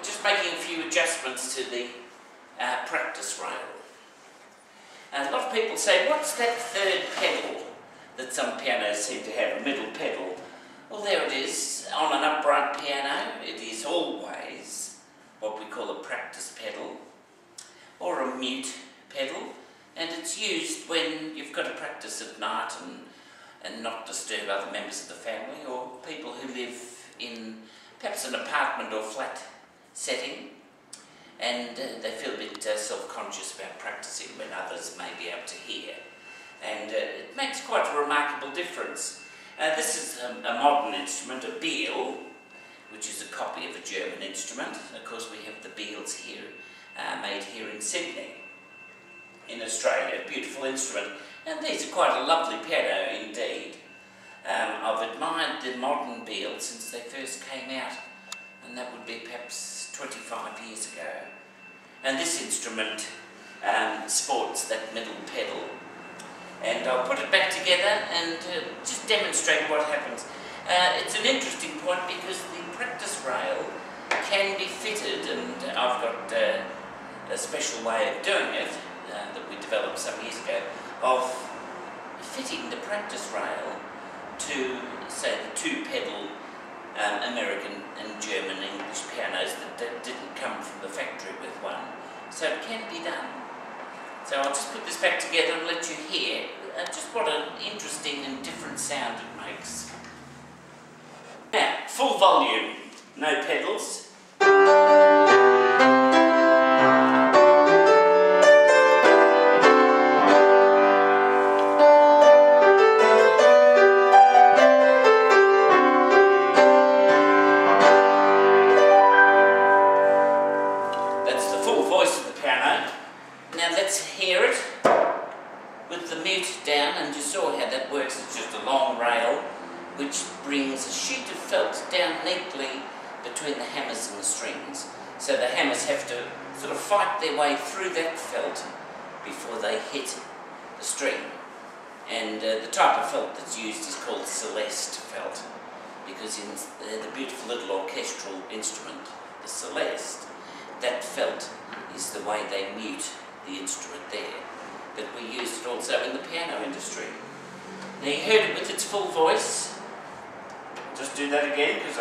just making a few adjustments to the practice rail. And a lot of people say, what's that third pedal that some pianos seem to have, a middle pedal? Well, there it is. On an upright piano, it is always what we call a practice pedal or a mute pedal, and it's used when you've got to practice at night and not disturb other members of the family or people who live in perhaps an apartment or flat setting, and they feel a bit self-conscious about practicing when others may be able to hear. And it makes quite a remarkable difference. This is a modern instrument, a Beale, which is a copy of a German instrument. Of course, we have the Beales here, made here in Sydney, in Australia. A beautiful instrument. And these are quite a lovely piano indeed. I've admired the modern Beale since they first came out, and that would be perhaps 25 years ago. And this instrument sports that middle pedal. And I'll put it back together and just demonstrate what happens. It's an interesting point because the practice rail can be fitted, and I've got a special way of doing it that we developed some years ago, of fitting the practice rail to, say, the two-pedal American and German English pianos that didn't come from the factory with one. So it can be done. So I'll just put this back together and let you hear just what an interesting and different sound it makes. Now, full volume, no pedals. That's the full voice of the piano. Now let's hear it with the mute down, and you saw how that works. It's just a long rail which brings a sheet of felt down neatly between the hammers and the strings. So the hammers have to sort of fight their way through that felt before they hit the string. And the type of felt that's used is called Celeste felt, because in the beautiful little orchestral instrument, the Celeste, that felt is the way they mute the instrument there. But we use it also in the piano industry. Now you heard it with its full voice. Just do that again, because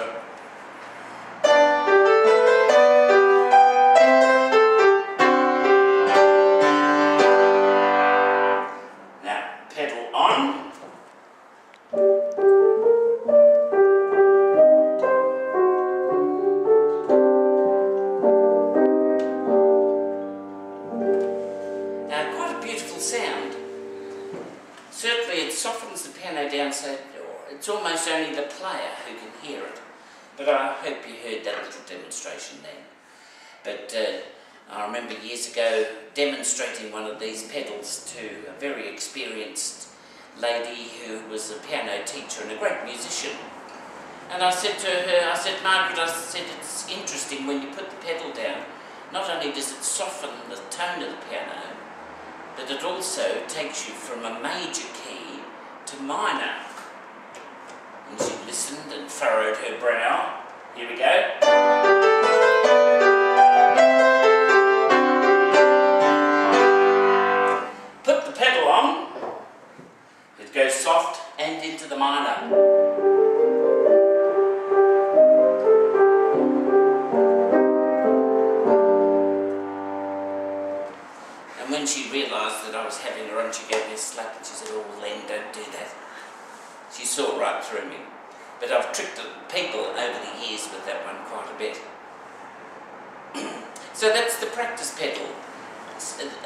now, pedal on. Sound. Certainly it softens the piano down so it's almost only the player who can hear it. But I hope you heard that little demonstration then. But I remember years ago demonstrating one of these pedals to a very experienced lady who was a piano teacher and a great musician. And I said to her, I said, Margaret, I said, it's interesting when you put the pedal down, not only does it soften the tone of the piano, but it also takes you from a major key to minor. And she listened and furrowed her brow. Here we go. Put the pedal on. It goes soft and into the minor. And when she realised that I was having her on, she gave me a slap and she said, "Oh, Len, don't do that." She saw right through me. But I've tricked people over the years with that one quite a bit. So that's the practice pedal.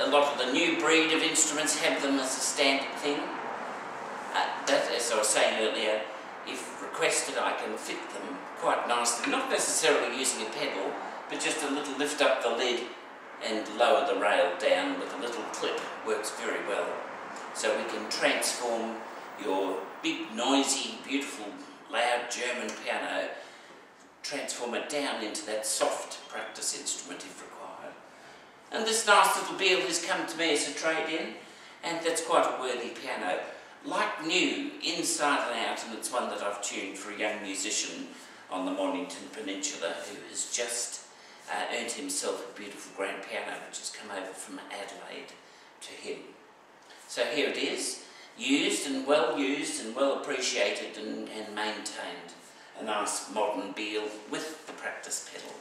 A lot of the new breed of instruments have them as a standard thing. That, as I was saying earlier, if requested, I can fit them quite nicely. Not necessarily using a pedal, but just a little lift up the lid and lower the rail down with a little clip. Works very well. So we can transform your big, noisy, beautiful, loud German piano, transform it down into that soft practice instrument if required. And this nice little Beale has come to me as a trade-in, and that's quite a worthy piano. Like new, inside and out, and it's one that I've tuned for a young musician on the Mornington Peninsula who has just earned himself a beautiful grand piano which has come over from Adelaide to him. So here it is, used and well appreciated and maintained. A nice modern Beale with the practice pedal.